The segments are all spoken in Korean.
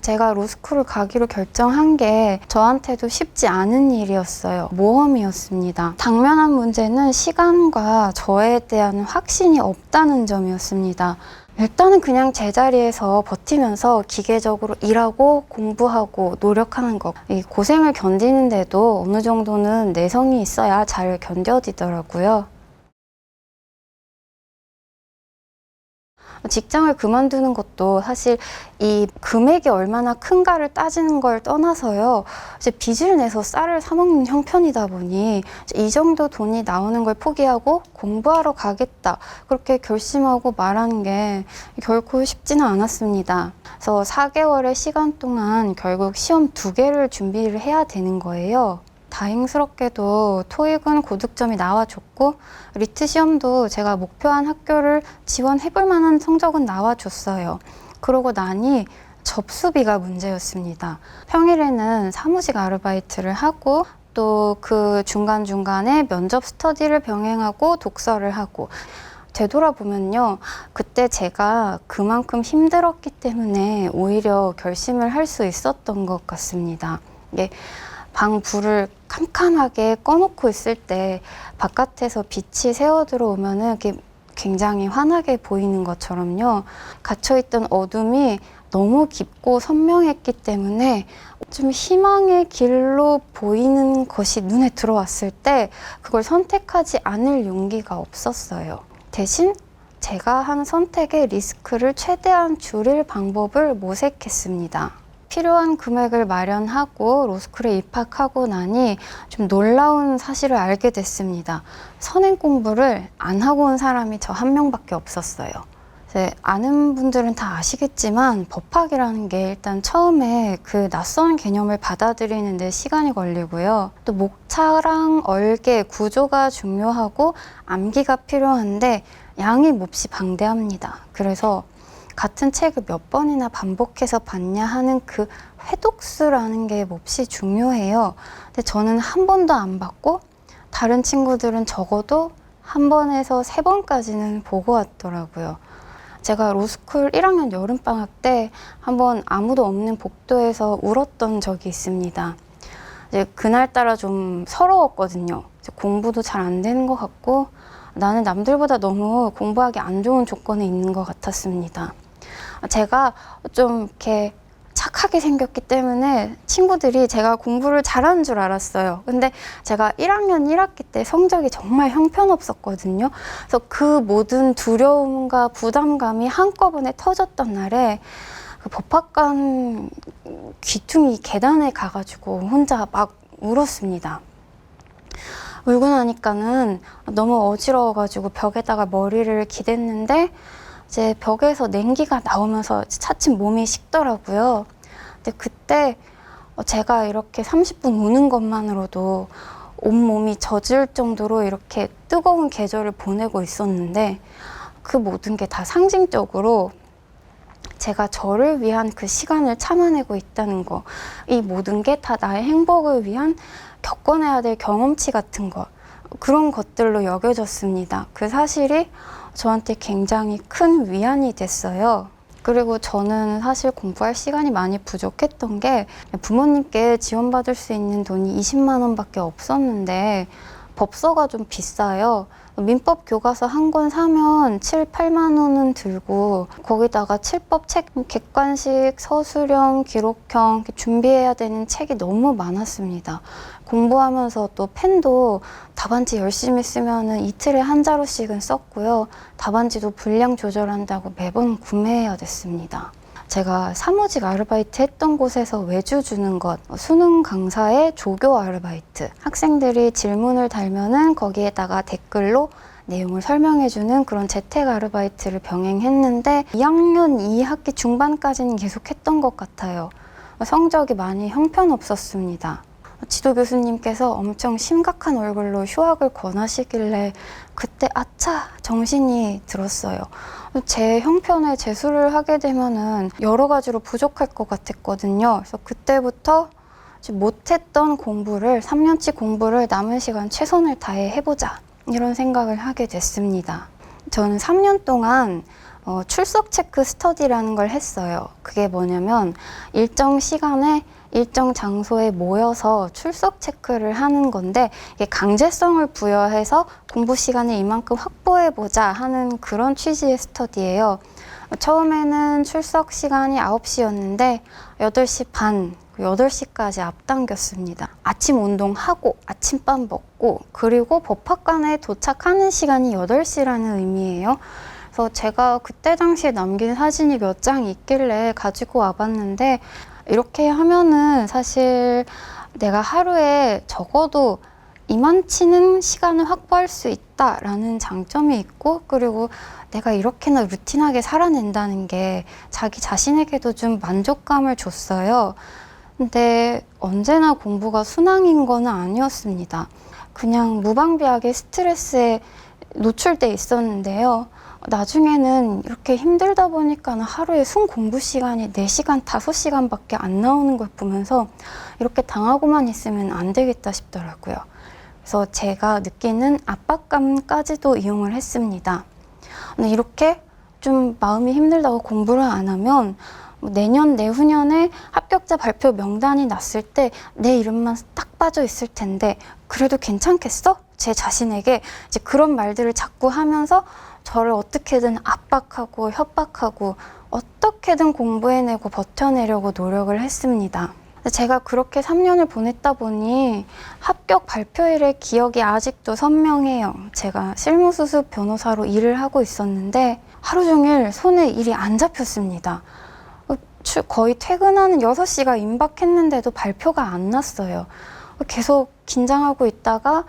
제가 로스쿨을 가기로 결정한 게 저한테도 쉽지 않은 일이었어요. 모험이었습니다. 당면한 문제는 시간과 저에 대한 확신이 없다는 점이었습니다. 일단은 그냥 제자리에서 버티면서 기계적으로 일하고 공부하고 노력하는 것. 이 고생을 견디는데도 어느 정도는 내성이 있어야 잘 견뎌지더라고요. 직장을 그만두는 것도 사실 이 금액이 얼마나 큰가를 따지는 걸 떠나서요. 이제 빚을 내서 쌀을 사 먹는 형편이다 보니 이 정도 돈이 나오는 걸 포기하고 공부하러 가겠다. 그렇게 결심하고 말하는 게 결코 쉽지는 않았습니다. 그래서 4개월의 시간 동안 결국 시험 2개를 준비를 해야 되는 거예요. 다행스럽게도 토익은 고득점이 나와줬고 리트 시험도 제가 목표한 학교를 지원해볼 만한 성적은 나와줬어요. 그러고 나니 접수비가 문제였습니다. 평일에는 사무직 아르바이트를 하고 또 그 중간중간에 면접 스터디를 병행하고 독서를 하고 되돌아보면요. 그때 제가 그만큼 힘들었기 때문에 오히려 결심을 할 수 있었던 것 같습니다. 이게 방 불을 캄캄하게 꺼놓고 있을 때 바깥에서 빛이 새어 들어오면은 굉장히 환하게 보이는 것처럼요. 갇혀있던 어둠이 너무 깊고 선명했기 때문에 좀 희망의 길로 보이는 것이 눈에 들어왔을 때 그걸 선택하지 않을 용기가 없었어요. 대신 제가 한 선택의 리스크를 최대한 줄일 방법을 모색했습니다. 필요한 금액을 마련하고 로스쿨에 입학하고 나니 좀 놀라운 사실을 알게 됐습니다. 선행 공부를 안 하고 온 사람이 저 한 명밖에 없었어요. 이제 아는 분들은 다 아시겠지만 법학이라는 게 일단 처음에 그 낯선 개념을 받아들이는 데 시간이 걸리고요. 또 목차랑 얼개, 구조가 중요하고 암기가 필요한데 양이 몹시 방대합니다. 그래서 같은 책을 몇 번이나 반복해서 봤냐 하는 그 회독수라는 게 몹시 중요해요. 근데 저는 한 번도 안 봤고 다른 친구들은 적어도 한 번에서 3번까지는 보고 왔더라고요. 제가 로스쿨 1학년 여름방학 때 한번 아무도 없는 복도에서 울었던 적이 있습니다. 이제 그날따라 좀 서러웠거든요. 이제 공부도 잘 안 되는 것 같고 나는 남들보다 너무 공부하기 안 좋은 조건에 있는 것 같았습니다. 제가 좀 이렇게 착하게 생겼기 때문에 친구들이 제가 공부를 잘하는 줄 알았어요. 근데 제가 1학년 1학기 때 성적이 정말 형편없었거든요. 그래서 그 모든 두려움과 부담감이 한꺼번에 터졌던 날에 그 법학관 귀퉁이 계단에 가가지고 혼자 막 울었습니다. 울고 나니까는 너무 어지러워가지고 벽에다가 머리를 기댔는데 이제 벽에서 냉기가 나오면서 차츰 몸이 식더라고요. 근데 그때 제가 이렇게 30분 우는 것만으로도 온몸이 젖을 정도로 이렇게 뜨거운 계절을 보내고 있었는데 그 모든 게 다 상징적으로 제가 저를 위한 그 시간을 참아내고 있다는 거, 이 모든 게 다 나의 행복을 위한 겪어내야 될 경험치 같은 것, 그런 것들로 여겨졌습니다. 그 사실이 저한테 굉장히 큰 위안이 됐어요. 그리고 저는 사실 공부할 시간이 많이 부족했던 게 부모님께 지원받을 수 있는 돈이 20만 원밖에 없었는데 법서가 좀 비싸요. 민법 교과서 한 권 사면 7, 8만 원은 들고 거기다가 칠법 책, 객관식, 서술형, 기록형 준비해야 되는 책이 너무 많았습니다. 공부하면서 또 펜도 답안지 열심히 쓰면은 이틀에 한 자루씩은 썼고요. 답안지도 분량 조절한다고 매번 구매해야 됐습니다. 제가 사무직 아르바이트 했던 곳에서 외주 주는 것, 수능 강사의 조교 아르바이트, 학생들이 질문을 달면은 거기에다가 댓글로 내용을 설명해주는 그런 재택 아르바이트를 병행했는데 2학년 2학기 중반까지는 계속 했던 것 같아요. 성적이 많이 형편없었습니다. 지도 교수님께서 엄청 심각한 얼굴로 휴학을 권하시길래 그때 아차 정신이 들었어요. 제 형편에 재수를 하게 되면은 여러 가지로 부족할 것 같았거든요. 그래서 그때부터 못했던 공부를 3년치 공부를 남은 시간 최선을 다해 해보자 이런 생각을 하게 됐습니다. 저는 3년 동안 출석 체크 스터디라는 걸 했어요. 그게 뭐냐면 일정 시간에 일정 장소에 모여서 출석 체크를 하는 건데 이게 강제성을 부여해서 공부 시간을 이만큼 확보해보자 하는 그런 취지의 스터디예요. 처음에는 출석 시간이 9시였는데 8시 반, 8시까지 앞당겼습니다. 아침 운동하고 아침밥 먹고 그리고 법학관에 도착하는 시간이 8시라는 의미예요. 그래서 제가 그때 당시에 남긴 사진이 몇 장 있길래 가지고 와봤는데 이렇게 하면은 사실 내가 하루에 적어도 이만치는 시간을 확보할 수 있다라는 장점이 있고 그리고 내가 이렇게나 루틴하게 살아낸다는 게 자기 자신에게도 좀 만족감을 줬어요. 근데 언제나 공부가 순항인 거는 아니었습니다. 그냥 무방비하게 스트레스에 노출돼 있었는데요. 나중에는 이렇게 힘들다 보니까 하루에 순 공부 시간이 4시간, 5시간밖에 안 나오는 걸 보면서 이렇게 당하고만 있으면 안 되겠다 싶더라고요. 그래서 제가 느끼는 압박감까지도 이용을 했습니다. 근데 이렇게 좀 마음이 힘들다고 공부를 안 하면 내년, 내후년에 합격자 발표 명단이 났을 때 내 이름만 딱 빠져 있을 텐데 그래도 괜찮겠어? 제 자신에게 이제 그런 말들을 자꾸 하면서 저를 어떻게든 압박하고 협박하고 어떻게든 공부해내고 버텨내려고 노력을 했습니다. 제가 그렇게 3년을 보냈다 보니 합격 발표일의 기억이 아직도 선명해요. 제가 실무수습 변호사로 일을 하고 있었는데 하루 종일 손에 일이 안 잡혔습니다. 거의 퇴근하는 6시가 임박했는데도 발표가 안 났어요. 계속 긴장하고 있다가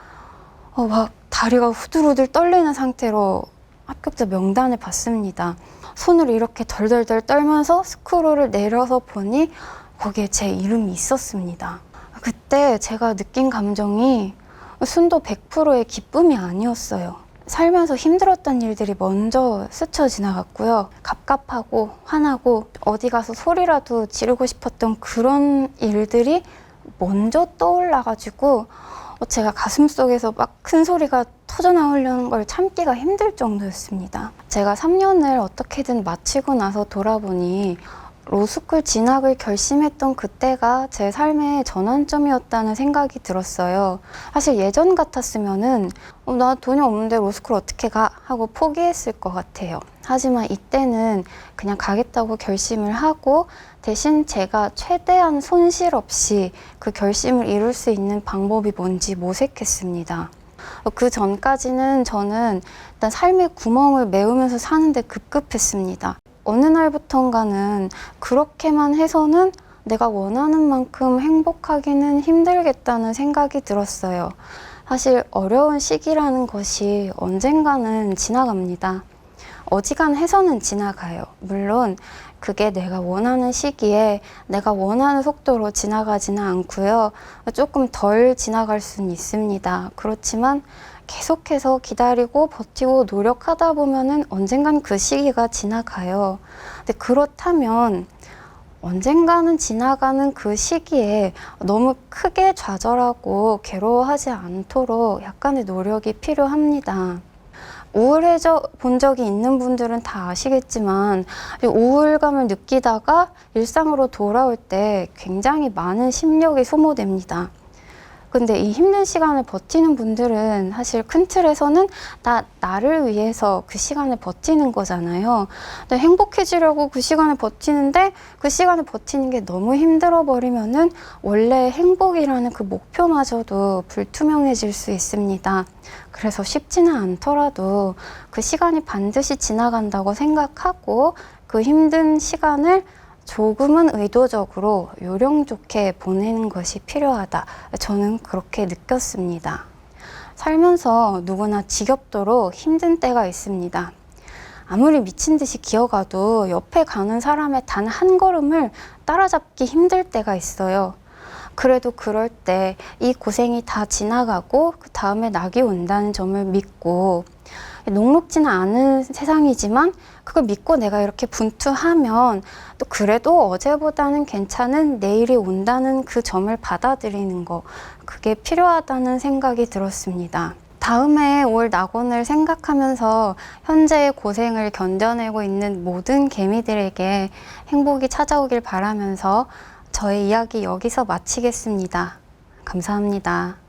막 다리가 후들후들 떨리는 상태로 합격자 명단을 봤습니다. 손을 이렇게 덜덜덜 떨면서 스크롤을 내려서 보니 거기에 제 이름이 있었습니다. 그때 제가 느낀 감정이 순도 100%의 기쁨이 아니었어요. 살면서 힘들었던 일들이 먼저 스쳐 지나갔고요. 갑갑하고 화나고 어디 가서 소리라도 지르고 싶었던 그런 일들이 먼저 떠올라가지고 제가 가슴속에서 막 큰 소리가 터져나오려는 걸 참기가 힘들 정도였습니다. 제가 3년을 어떻게든 마치고 나서 돌아보니 로스쿨 진학을 결심했던 그때가 제 삶의 전환점이었다는 생각이 들었어요. 사실 예전 같았으면은 나 돈이 없는데 로스쿨 어떻게 가? 하고 포기했을 것 같아요. 하지만 이때는 그냥 가겠다고 결심을 하고 대신 제가 최대한 손실 없이 그 결심을 이룰 수 있는 방법이 뭔지 모색했습니다. 그 전까지는 저는 일단 삶의 구멍을 메우면서 사는데 급급했습니다. 어느 날부턴가는 그렇게만 해서는 내가 원하는 만큼 행복하기는 힘들겠다는 생각이 들었어요. 사실 어려운 시기라는 것이 언젠가는 지나갑니다. 어지간해서는 지나가요. 물론 그게 내가 원하는 시기에 내가 원하는 속도로 지나가지는 않고요. 조금 덜 지나갈 수는 있습니다. 그렇지만 계속해서 기다리고 버티고 노력하다 보면은 언젠간 그 시기가 지나가요. 근데 그렇다면 언젠가는 지나가는 그 시기에 너무 크게 좌절하고 괴로워하지 않도록 약간의 노력이 필요합니다. 우울해져 본 적이 있는 분들은 다 아시겠지만 우울감을 느끼다가 일상으로 돌아올 때 굉장히 많은 심력이 소모됩니다. 근데 이 힘든 시간을 버티는 분들은 사실 큰 틀에서는 나를 위해서 그 시간을 버티는 거잖아요. 근데 행복해지려고 그 시간을 버티는데 그 시간을 버티는 게 너무 힘들어 버리면은 원래 행복이라는 그 목표마저도 불투명해질 수 있습니다. 그래서 쉽지는 않더라도 그 시간이 반드시 지나간다고 생각하고 그 힘든 시간을 조금은 의도적으로 요령 좋게 보내는 것이 필요하다. 저는 그렇게 느꼈습니다. 살면서 누구나 지겹도록 힘든 때가 있습니다. 아무리 미친 듯이 기어가도 옆에 가는 사람의 단 한 걸음을 따라잡기 힘들 때가 있어요. 그래도 그럴 때 이 고생이 다 지나가고 그 다음에 낙이 온다는 점을 믿고 녹록지는 않은 세상이지만 그걸 믿고 내가 이렇게 분투하면 또 그래도 어제보다는 괜찮은 내일이 온다는 그 점을 받아들이는 거, 그게 필요하다는 생각이 들었습니다. 다음에 올 낙원을 생각하면서 현재의 고생을 견뎌내고 있는 모든 개미들에게 행복이 찾아오길 바라면서 저의 이야기 여기서 마치겠습니다. 감사합니다.